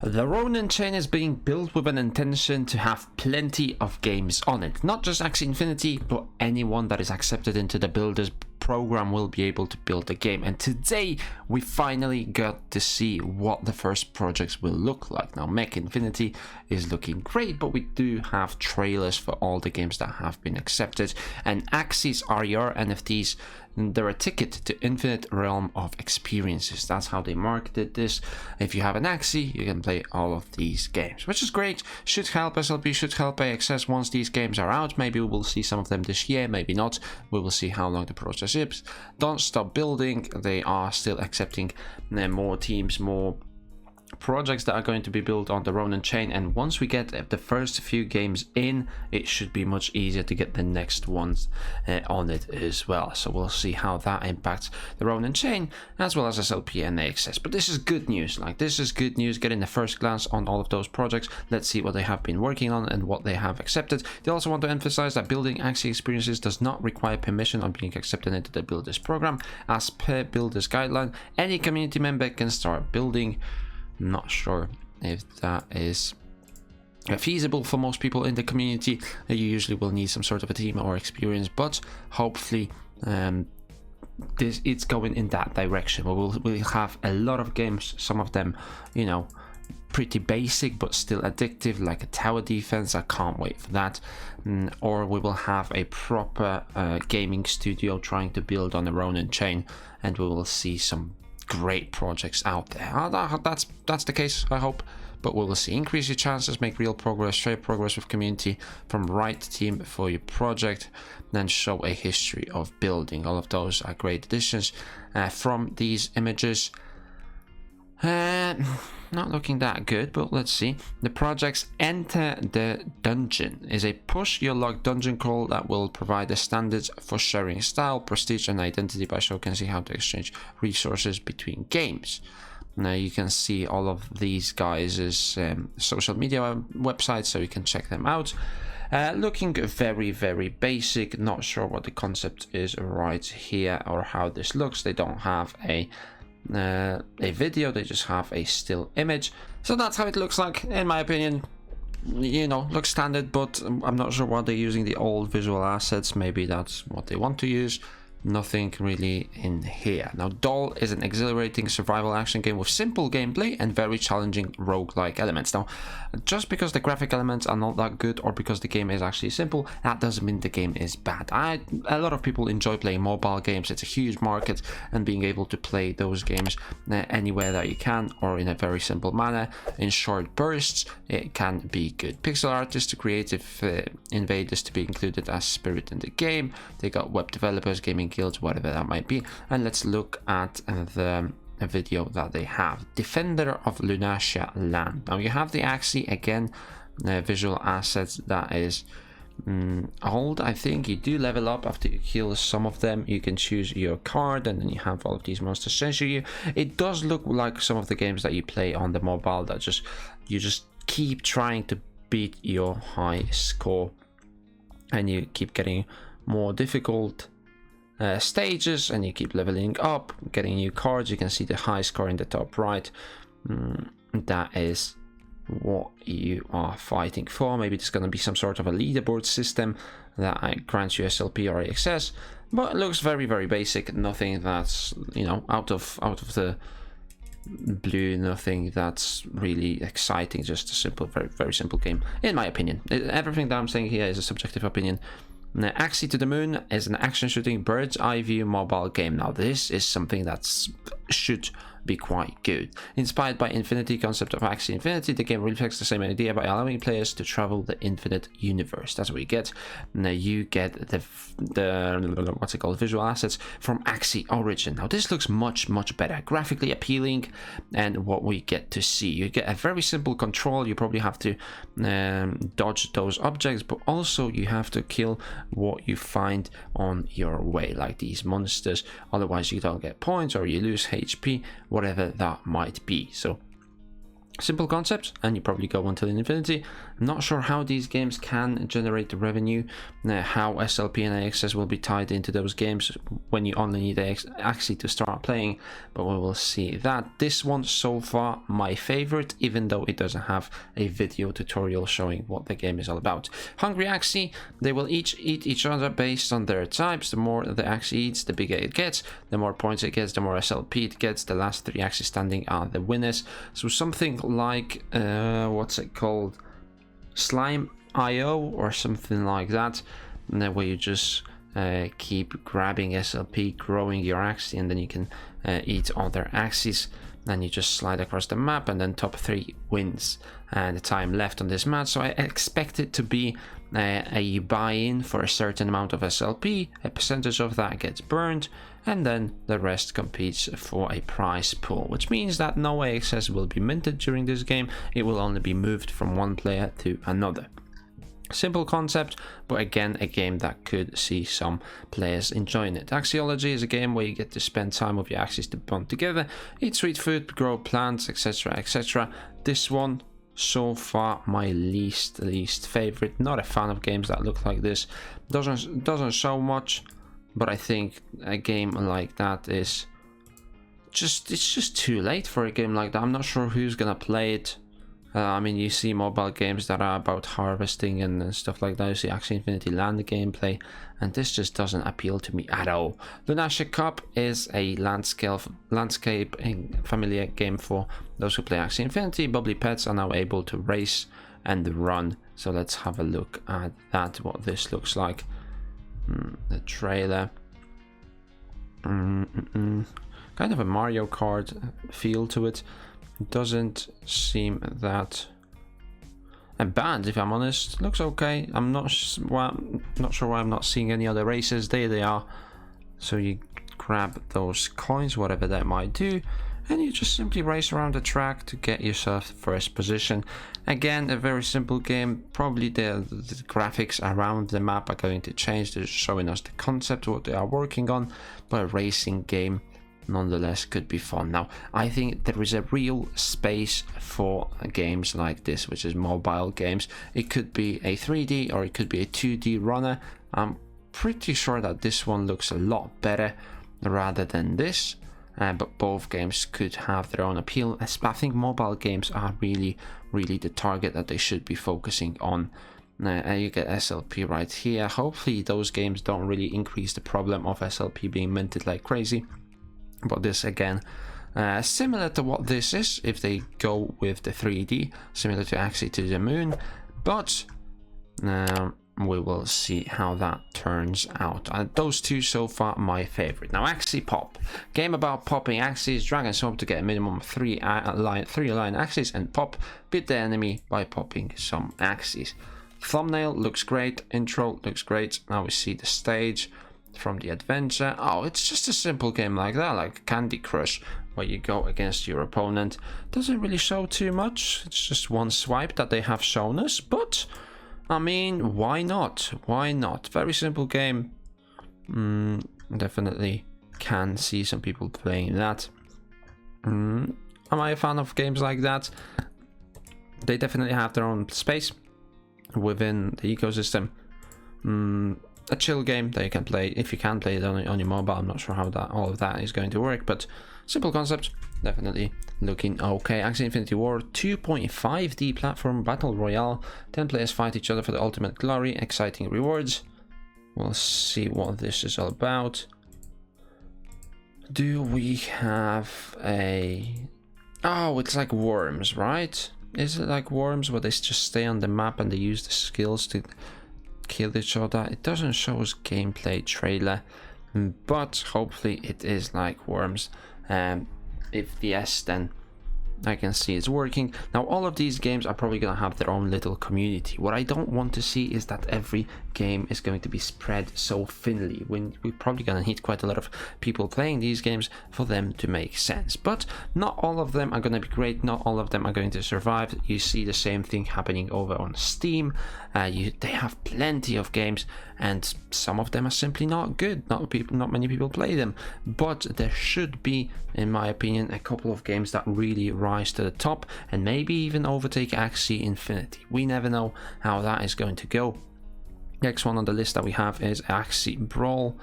The Ronin chain is being built with an intention to have plenty of games on it. Not just Axie Infinity, but anyone that is accepted into the builders program will be able to build a game. And today we finally got to see what the first projects will look like. Now Mech Infinity is looking great, but we do have trailers for all the games that have been accepted. And Axies are your NFTs. They're a ticket to infinite realm of experiences. That's how they marketed this. If you have an Axie, you can play all of these games, which is great. Should help SLP, should help AXS once these games are out. Maybe we will see some of them this year, maybe not. We will see how long the process is. Don't stop building. They are still accepting more teams, more projects that are going to be built on the Ronin chain, and once we get the first few games in, it should be much easier to get the next ones on it as well. So we'll see how that impacts the Ronin chain as well as SLP and AXS. But this is good news. This is good news, getting the first glance on all of those projects. Let's see what they have been working on and what they have accepted. They also want to emphasize that building Axie experiences does not require permission on being accepted into the builders program. As per builders guideline, any community member can start building. Not sure if that is feasible for most people in the community. You usually will need some sort of a team or experience, but hopefully it's going in that direction. We'll have a lot of games, some of them, you know, pretty basic but still addictive, like a tower defense. I can't wait for that. Or we will have a proper gaming studio trying to build on the Ronin chain, and we will see some great projects out there. That's the case, I hope, but we will see. Increase your chances, make real progress, share progress with community, from right team for your project, then show a history of building. All of those are great additions from these images. Not looking that good, but let's see. The project's Enter the Dungeon is a push your luck dungeon crawl that will provide the standards for sharing style, prestige, and identity by showcasing how to exchange resources between games. Now you can see all of these guys' social media websites, so you can check them out. Looking very, very basic. Not sure what the concept is right here or how this looks. They don't have a video, they just have a still image, so that's how it looks like. In my opinion, you know, looks standard, but I'm not sure why they're using the old visual assets. Maybe that's what they want to use. Nothing really in here. Now Doll is an exhilarating survival action game with simple gameplay and very challenging roguelike elements. Now just because the graphic elements are not that good, or because the game is actually simple, that doesn't mean the game is bad. A lot of people enjoy playing mobile games. It's a huge market, and being able to play those games anywhere that you can, or in a very simple manner, in short bursts, it can be good. Pixel artists, creative invaders to be included as spirit in the game. They got web developers, gaming guilds, whatever that might be. And let's look at the video that they have. Defender of Lunacia Land. Now you have the Axie again, visual assets that is old. I think you do level up after you kill some of them. You can choose your card, and then you have all of these monsters chasing you. It does look like some of the games that you play on the mobile, that you just keep trying to beat your high score, and you keep getting more difficult stages, and you keep leveling up, getting new cards. You can see the high score in the top right. That is what you are fighting for. Maybe there's going to be some sort of a leaderboard system that grants you SLP or AXS, but it looks very, very basic. Nothing that's, you know, out of the blue, nothing that's really exciting. Just a simple, very, very simple game, in my opinion. Everything that I'm saying here is a subjective opinion. Axie to the Moon is an action shooting bird's eye view mobile game. Now this is something that should be quite good. Inspired by Infinity concept of Axie Infinity, the game reflects the same idea by allowing players to travel the infinite universe. That's what you get. Now you get the what's it called, visual assets from Axie Origin. Now this looks much, much better, graphically appealing, and what we get to see, you get a very simple control. You probably have to dodge those objects, but also you have to kill what you find on your way, like these monsters. Otherwise you don't get points, or you lose HP, whatever that might be. So Simple concept, and you probably go until infinity. I'm not sure how these games can generate the revenue, how SLP and AXS will be tied into those games when you only need Axie to start playing, but we will see that. This one so far my favorite, even though it doesn't have a video tutorial showing what the game is all about. Hungry Axie, they will each eat each other based on their types. The more the Axie eats, the bigger it gets. The more points it gets, the more SLP it gets. The last 3 Axies standing are the winners. So something like what's it called, Slime IO or something like that, and then where you just keep grabbing SLP, growing your Axie, and then you can eat other Axies. Then you just slide across the map, and then top 3 wins the time left on this match. So I expect it to be a buy-in for a certain amount of SLP, a percentage of that gets burned, and then the rest competes for a prize pool, which means that no AXS will be minted during this game. It will only be moved from one player to another. Simple concept, but again a game that could see some players enjoying it. Axiology is a game where you get to spend time with your Axies to bond together, eat sweet food, grow plants, etc, etc. This one so far my least favorite. Not a fan of games that look like this. Doesn't show much, but I think a game like that is it's just too late for a game like that. I'm not sure who's gonna play it. I mean, you see mobile games that are about harvesting and stuff like that. You see Axie Infinity land gameplay, and this just doesn't appeal to me at all. Lunatic Cup is a landscape familiar game for those who play Axie Infinity. Bubbly pets are now able to race and run. So let's have a look at that, what this looks like. The trailer. Kind of a Mario Kart feel to it. Doesn't seem that bad, if I'm honest. Looks okay. I'm not sure why I'm not seeing any other races. There they are. So you grab those coins, whatever that might do, and you just simply race around the track to get yourself first position. Again, a very simple game. Probably the graphics around the map are going to change. They're showing us the concept, what they are working on, but a racing game nonetheless could be fun. Now I think there is a real space for games like this, which is mobile games. It could be a 3D or it could be a 2D runner. I'm pretty sure that this one looks a lot better rather than this, but both games could have their own appeal. I think mobile games are really the target that they should be focusing on. You get SLP right here. Hopefully those games don't really increase the problem of SLP being minted like crazy. But this again, similar to what this is, if they go with the 3D, similar to Axie to the Moon, but we will see how that turns out. Those two so far my favorite. Now Axie Pop, game about popping Axies, drag and swap to get a minimum of 3 line Axies and pop, beat the enemy by popping some Axies. Thumbnail looks great, intro looks great. Now we see the stage from the adventure. Oh, it's just a simple game like that, like Candy Crush, where you go against your opponent. Doesn't really show too much. It's just one swipe that they have shown us, but I mean, why not? Why not? Very simple game. Definitely can see some people playing that. Am I a fan of games like that? They definitely have their own space within the ecosystem. A chill game that you can play if you can play it on your mobile. I'm not sure how that all of that is going to work, but simple concept, definitely looking okay. Axie Infinity War 2.5D platform battle royale. 10 players fight each other for the ultimate glory. Exciting rewards. We'll see what this is all about. Do we have a... Oh, it's like Worms, right? Is it like Worms where they just stay on the map and they use the skills to kill each other? It doesn't show us gameplay trailer, but hopefully it is like Worms. If yes, then I can see it's working. Now all of these games are probably gonna have their own little community. What I don't want to see is that every game is going to be spread so thinly. We're probably gonna need quite a lot of people playing these games for them to make sense, but not all of them are gonna be great. Not all of them are going to survive. You see the same thing happening over on Steam. They have plenty of games and some of them are simply not good. Not many people play them, but there should be, in my opinion, a couple of games that really rise to the top and maybe even overtake Axie Infinity. We never know how that is going to go. Next one on the list that we have is Axie Brawl.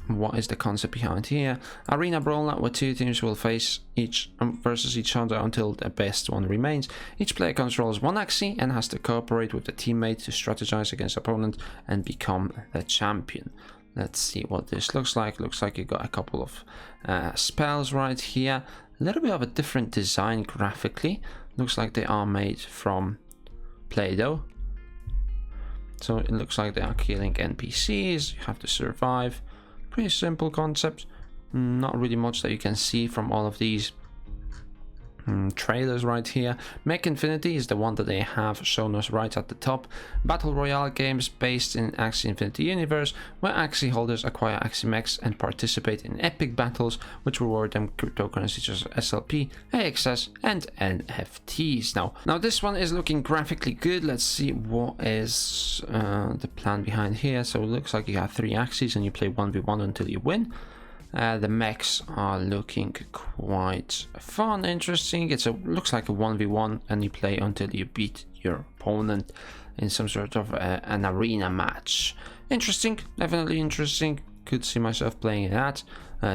What is the concept behind here? Arena brawl where two teams will face versus each other until the best one remains. Each player controls one Axie and has to cooperate with the teammate to strategize against opponents and become the champion. Let's see what this looks like. Looks like you got a couple of spells right here. A little bit of a different design graphically. Looks like they are made from Play-Doh. So it looks like they are killing NPCs. You have to survive. Pretty simple concept. Not really much that you can see from all of these trailers right here. Mech Infinity is the one that they have shown us right at the top. Battle Royale games based in Axie Infinity universe, where Axie holders acquire Axie mechs and participate in epic battles which reward them cryptocurrencies such as SLP, AXS and NFTs. Now this one is looking graphically good. Let's see what is the plan behind here. So it looks like you have 3 Axies and you play 1v1 until you win. The mechs are looking quite fun, interesting. Looks like a 1v1 and you play until you beat your opponent in some sort of an arena match. Interesting, definitely interesting. Could see myself playing that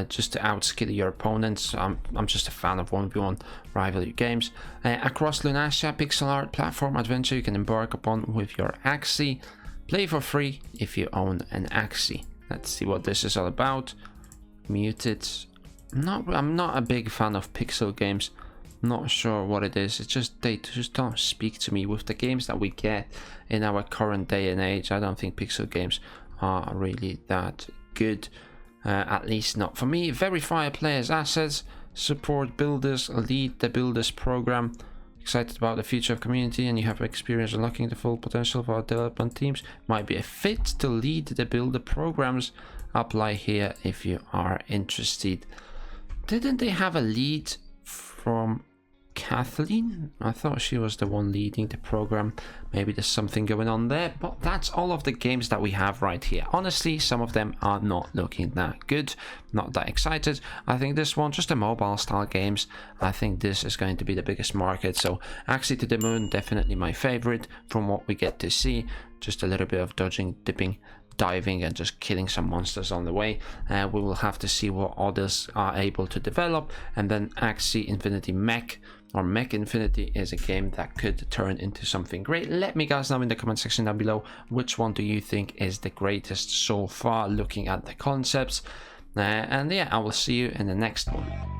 just to outskill your opponents. I'm just a fan of 1v1 rivalry games. Across Lunasia, pixel art platform adventure you can embark upon with your Axie. Play for free if you own an Axie. Let's see what this is all about. Muted. I'm not a big fan of pixel games. Not sure what it is. It's just they just don't speak to me. With the games that we get in our current day and age, I don't think pixel games are really that good. At least not for me. Verify a player's assets, support builders, lead the builders program. Excited about the future of community and you have experience unlocking the full potential of our development teams. Might be a fit to lead the builder programs. Apply here if you are interested. Didn't they have a lead from Kathleen? I thought she was the one leading the program. Maybe there's something going on there, but that's all of the games that we have right here. Honestly, some of them are not looking that good. Not that excited. I think this one, just a mobile style games, I think this is going to be the biggest market. So Axie to the Moon, definitely my favorite from what we get to see. Just a little bit of dodging, dipping, diving and just killing some monsters on the way. We will have to see what others are able to develop. And then Axie Infinity Mech or Mech Infinity is a game that could turn into something great. Let me guys know in the comment section down below, which one do you think is the greatest so far looking at the concepts. And yeah, I will see you in the next one.